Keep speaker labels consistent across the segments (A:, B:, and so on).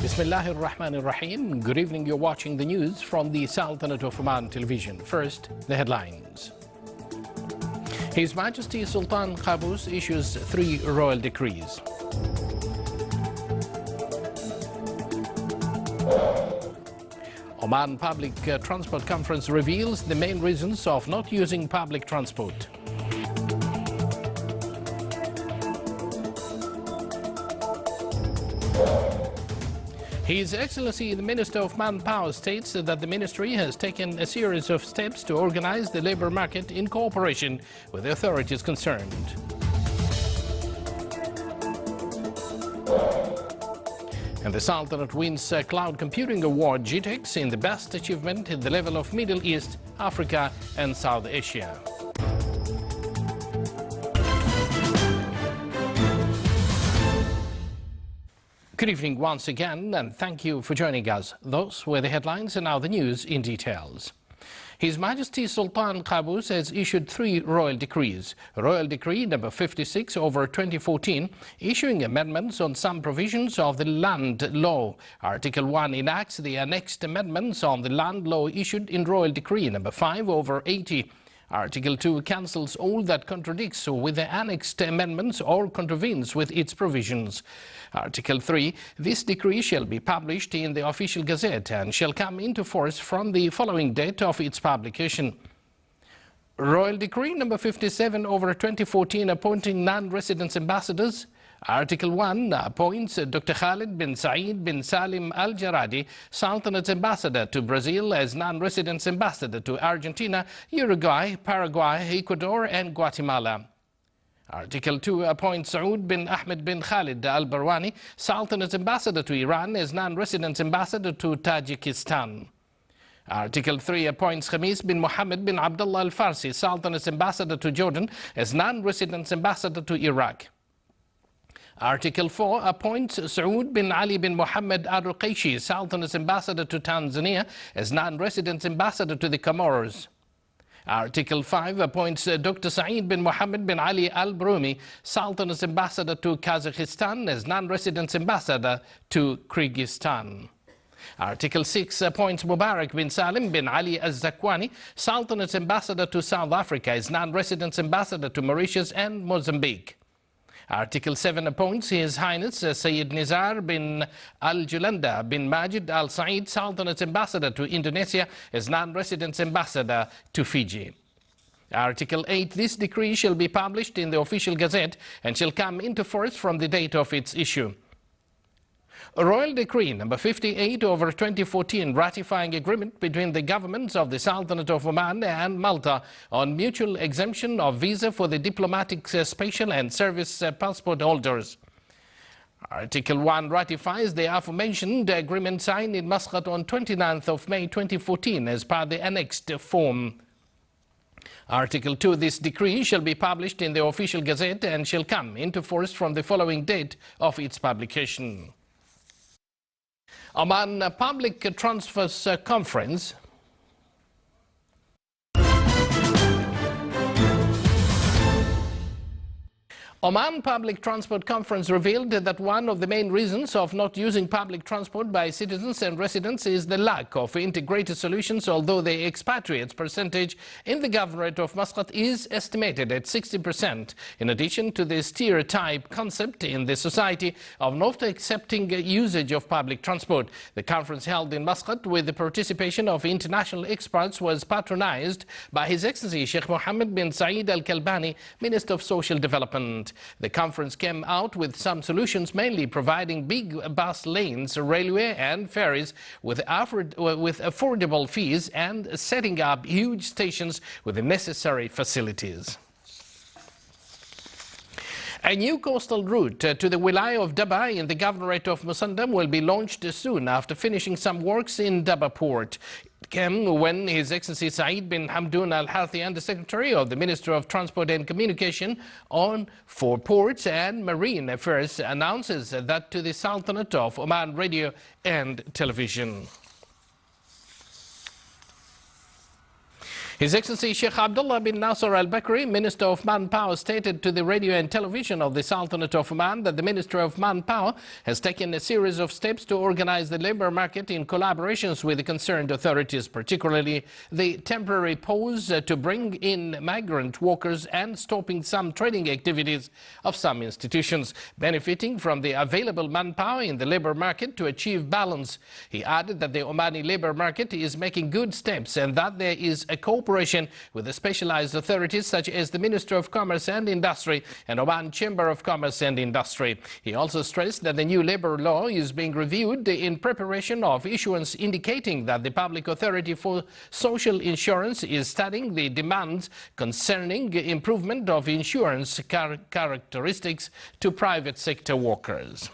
A: Bismillahir Rahmanir Rahim. Good evening. You're watching the news from the Sultanate of Oman television. First, the headlines. His Majesty Sultan Qaboos issues 3 royal decrees. Oman Public Transport Conference reveals the main reasons of not using public transport. His Excellency the Minister of Manpower states that the ministry has taken a series of steps to organize the labor market in cooperation with the authorities concerned. And the Sultanate wins a Cloud Computing Award GTEx in the best achievement in the level of Middle East, Africa and South Asia. Good evening once again, and thank you for joining us. Those were the headlines, and now the news in details. His Majesty Sultan Qaboos has issued 3 royal decrees. Royal Decree number 56/2014, issuing amendments on some provisions of the land law. Article 1 enacts the annexed amendments on the land law issued in Royal Decree number 5/80. Article 2 cancels all that contradicts with the annexed amendments or contravenes with its provisions. Article 3, this decree shall be published in the official gazette and shall come into force from the following date of its publication. Royal Decree number 57/2014 appointing non-resident ambassadors. Article 1 appoints Dr. Khalid bin Saeed bin Salim Al Jaradi, Sultanate's ambassador to Brazil, as non-resident ambassador to Argentina, Uruguay, Paraguay, Ecuador and Guatemala. Article 2 appoints Saud bin Ahmed bin Khalid Al Barwani, Sultanate's ambassador to Iran, as non-resident ambassador to Tajikistan. Article 3 appoints Khamis bin Mohammed bin Abdullah Al Farsi, Sultanate's ambassador to Jordan, as non-resident ambassador to Iraq. Article 4 appoints Saud bin Ali bin Mohammed Al Ruqayshi, Sultanate's ambassador to Tanzania, as non-resident ambassador to the Comoros. Article 5 appoints Dr. Saeed bin Mohammed bin Ali Al Bromine, Sultanate's ambassador to Kazakhstan, as non-resident ambassador to Kyrgyzstan. Article 6 appoints Mubarak bin Salim bin Ali Al Zakwani, Sultanate's ambassador to South Africa, as non-resident ambassador to Mauritius and Mozambique. Article 7 appoints His Highness Sayyid Nizar bin Al-Julanda bin Majid Al-Said, Sultanate's ambassador to Indonesia, as non-resident ambassador to Fiji. Article 8, this decree shall be published in the official gazette and shall come into force from the date of its issue. Royal Decree number 58/2014 ratifying agreement between the governments of the Sultanate of Oman and Malta on mutual exemption of visa for the diplomatic, special and service passport holders. Article 1 ratifies the aforementioned agreement signed in Muscat on 29th of May 2014 as per the annexed form. Article 2, this decree shall be published in the official gazette and shall come into force from the following date of its publication. Oman Public Transfers Conference. Oman Public Transport Conference revealed that one of the main reasons of not using public transport by citizens and residents is the lack of integrated solutions, although the expatriates percentage in the governorate of Muscat is estimated at 60%. In addition to the stereotype concept in the society of not accepting usage of public transport, the conference held in Muscat with the participation of international experts was patronized by His Excellency Sheikh Mohammed bin Saeed Al Kalbani, Minister of Social Development. The conference came out with some solutions, mainly providing big bus lanes, railway and ferries with affordable fees and setting up huge stations with the necessary facilities. A new coastal route to the Wilaya of Daba in the Governorate of Musandam will be launched soon after finishing some works in Daba port. It came when His Excellency Saeed bin Hamdoun Al-Hathi, Undersecretary of the Ministry of Transport and Communication for Ports and Marine Affairs, announces that to the Sultanate of Oman Radio and Television. His Excellency Sheikh Abdullah bin Nasser Al Bakri, Minister of Manpower, stated to the radio and television of the Sultanate of Oman that the Ministry of Manpower has taken a series of steps to organize the labor market in collaborations with the concerned authorities, particularly the temporary pause to bring in migrant workers and stopping some trading activities of some institutions, benefiting from the available manpower in the labor market to achieve balance. He added that the Omani labor market is making good steps and that there is a cooperation with the specialized authorities such as the Ministry of Commerce and Industry and Oman Chamber of Commerce and Industry. He also stressed that the new labor law is being reviewed in preparation of issuance, indicating that the Public Authority for Social Insurance is studying the demands concerning improvement of insurance characteristics to private sector workers.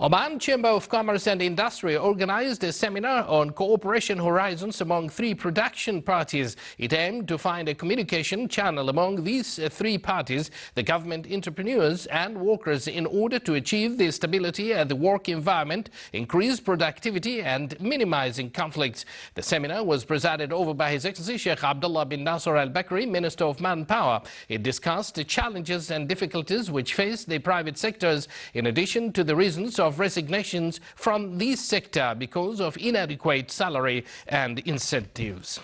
A: Oman Chamber of Commerce and Industry organized a seminar on cooperation horizons among three production parties. It aimed to find a communication channel among these three parties, the government, entrepreneurs and workers, in order to achieve the stability at the work environment, increase productivity and minimizing conflicts. The seminar was presided over by His Excellency Sheikh Abdullah bin Nasser Al Bakri, Minister of Manpower. It discussed the challenges and difficulties which face the private sectors, in addition to the reasons of resignations from this sector because of inadequate salary and incentives.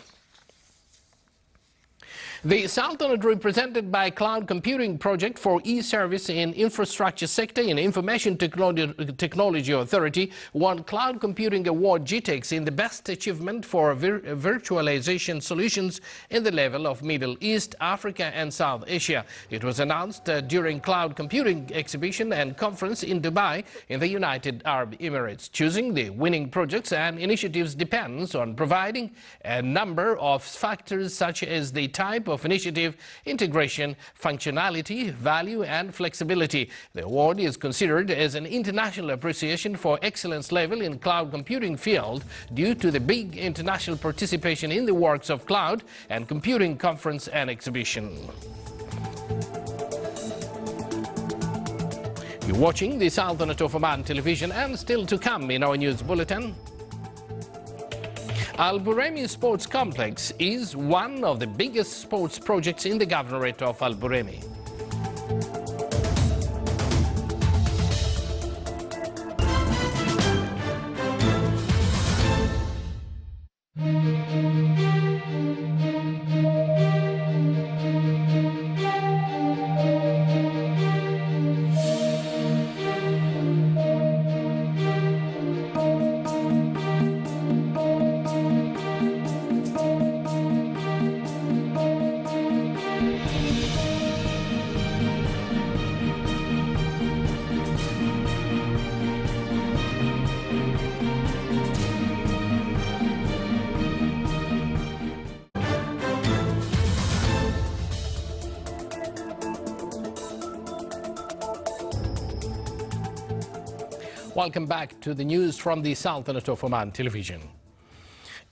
A: The Sultanate, represented by Cloud Computing Project for E-Service in Infrastructure Sector in Information Technology Authority, won Cloud Computing Award GTEx in the Best Achievement for Virtualization Solutions in the level of Middle East, Africa and South Asia. It was announced during Cloud Computing Exhibition and Conference in Dubai in the United Arab Emirates. Choosing the winning projects and initiatives depends on providing a number of factors such as the type of initiative, integration, functionality, value and flexibility. The award is considered as an international appreciation for excellence level in cloud computing field due to the big international participation in the works of cloud and computing conference and exhibition. You're watching the Sultanate of Oman television, and still to come in our news bulletin. Al Buremi Sports Complex is one of the biggest sports projects in the Governorate of Al Buremi. Welcome back to the news from the Sultanate of Oman television.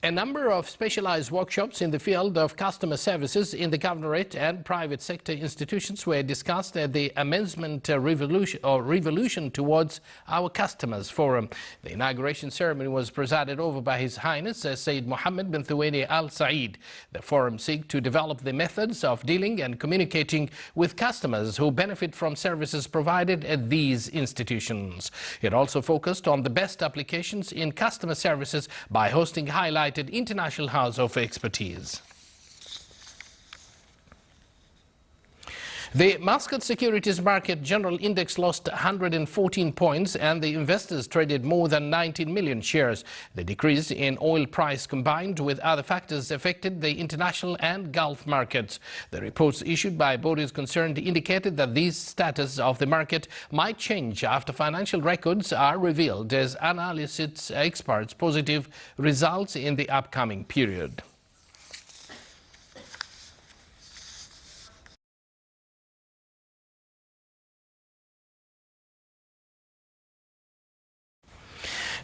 A: A number of specialized workshops in the field of customer services in the governorate and private sector institutions were discussed at the Amazement Revolution Towards Our Customers Forum. The inauguration ceremony was presided over by His Highness Sayyid Mohammed bin Thuwaini Al Saeed. The forum seeks to develop the methods of dealing and communicating with customers who benefit from services provided at these institutions. It also focused on the best applications in customer services by hosting highlighted International House of Expertise. The Muscat Securities Market General Index lost 114 points and the investors traded more than 19 million shares. The decrease in oil price combined with other factors affected the international and Gulf markets. The reports issued by bodies concerned indicated that the status of the market might change after financial records are revealed as analysts experts positive results in the upcoming period.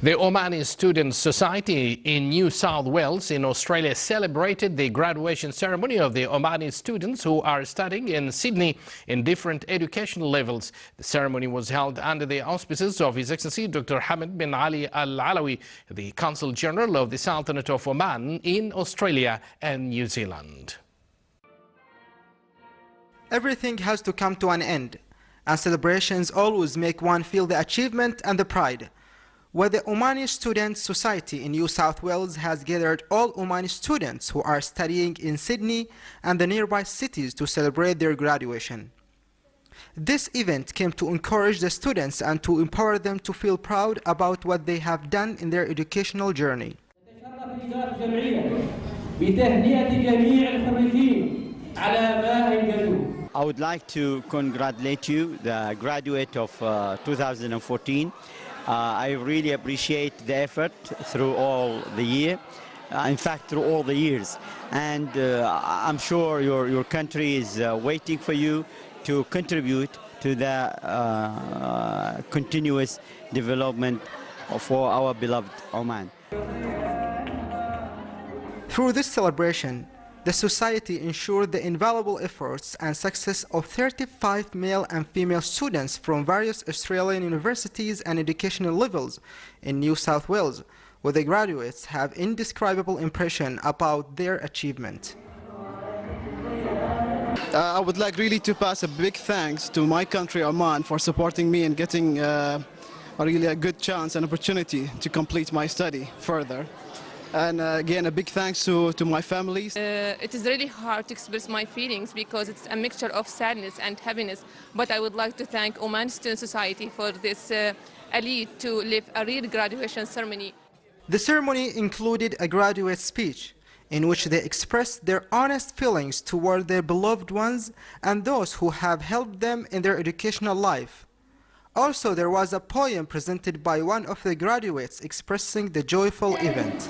A: The Omani Student Society in New South Wales in Australia celebrated the graduation ceremony of the Omani students who are studying in Sydney in different educational levels. The ceremony was held under the auspices of His Excellency Dr. Hamad bin Ali Al Alawi, the Consul General of the Sultanate of Oman in Australia and New Zealand.
B: Everything has to come to an end, and celebrations always make one feel the achievement and the pride. Where the Omani Student Society in New South Wales has gathered all Omani students who are studying in Sydney and the nearby cities to celebrate their graduation. This event came to encourage the students and to empower them to feel proud about what they have done in their educational journey.
C: I would like to congratulate you, the graduate of 2014. I really appreciate the effort through all the year, in fact through all the years, and I'm sure your country is waiting for you to contribute to the continuous development for our beloved Oman.
B: Through this celebration, the Society ensured the invaluable efforts and success of 35 male and female students from various Australian universities and educational levels in New South Wales, where the graduates have indescribable impression about their achievement.
D: I would like really to pass a big thanks to my country, Oman, for supporting me and getting really a good chance and opportunity to complete my study further. And again, a big thanks to my families.
E: It is really hard to express my feelings because it's a mixture of sadness and happiness. But I would like to thank Oman Student Society for this elite to live a real graduation ceremony.
B: The ceremony included a graduate speech in which they expressed their honest feelings toward their beloved ones and those who have helped them in their educational life. Also, there was a poem presented by one of the graduates expressing the joyful event.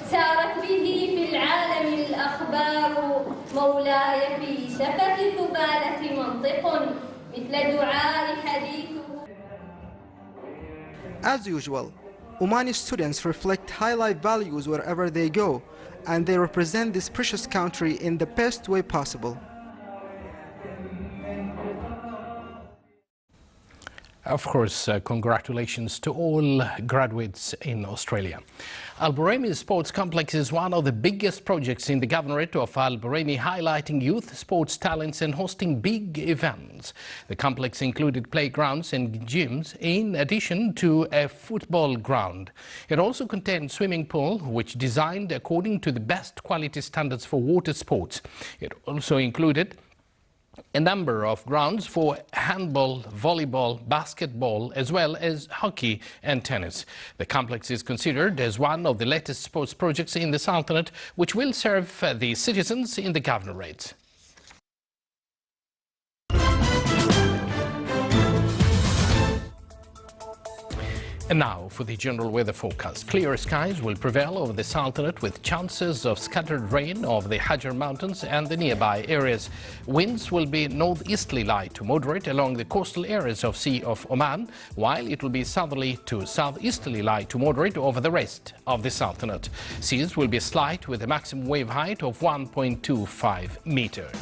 B: As usual, Omani students reflect high life values wherever they go, and they represent this precious country in the best way possible.
A: Of course, congratulations to all graduates in Australia. Al Bromine Sports Complex is one of the biggest projects in the governorate of Al Bromine, highlighting youth sports talents and hosting big events. The complex included playgrounds and gyms in addition to a football ground. It also contained swimming pool, which designed according to the best quality standards for water sports. It also included a number of grounds for handball, volleyball, basketball, as well as hockey and tennis. The complex is considered as one of the latest sports projects in the Sultanate, which will serve the citizens in the governorate. And now for the general weather forecast. Clear skies will prevail over the Sultanate with chances of scattered rain over the Hajar Mountains and the nearby areas. Winds will be northeasterly light to moderate along the coastal areas of Sea of Oman, while it will be southerly to southeasterly light to moderate over the rest of the Sultanate. Seas will be slight with a maximum wave height of 1.25 meters.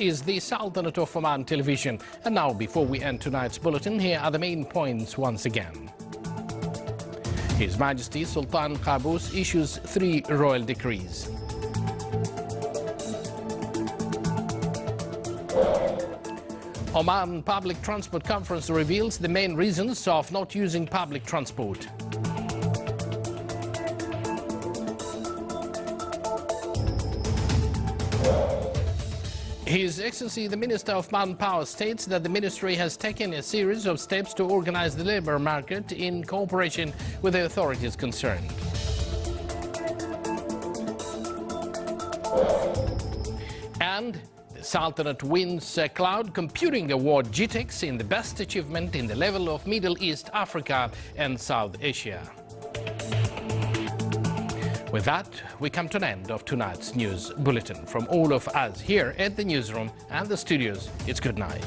A: is the Sultanate of Oman television. And now, before we end tonight's bulletin, here are the main points once again. His Majesty Sultan Qaboos issues 3 royal decrees. Oman Public Transport Conference reveals the main reasons of not using public transport. His Excellency the Minister of Manpower states that the ministry has taken a series of steps to organize the labor market in cooperation with the authorities concerned. And the Sultanate wins Cloud Computing Award GTEx in the best achievement in the level of Middle East, Africa and South Asia. With that, we come to an end of tonight's news bulletin. From all of us here at the newsroom and the studios, it's good night.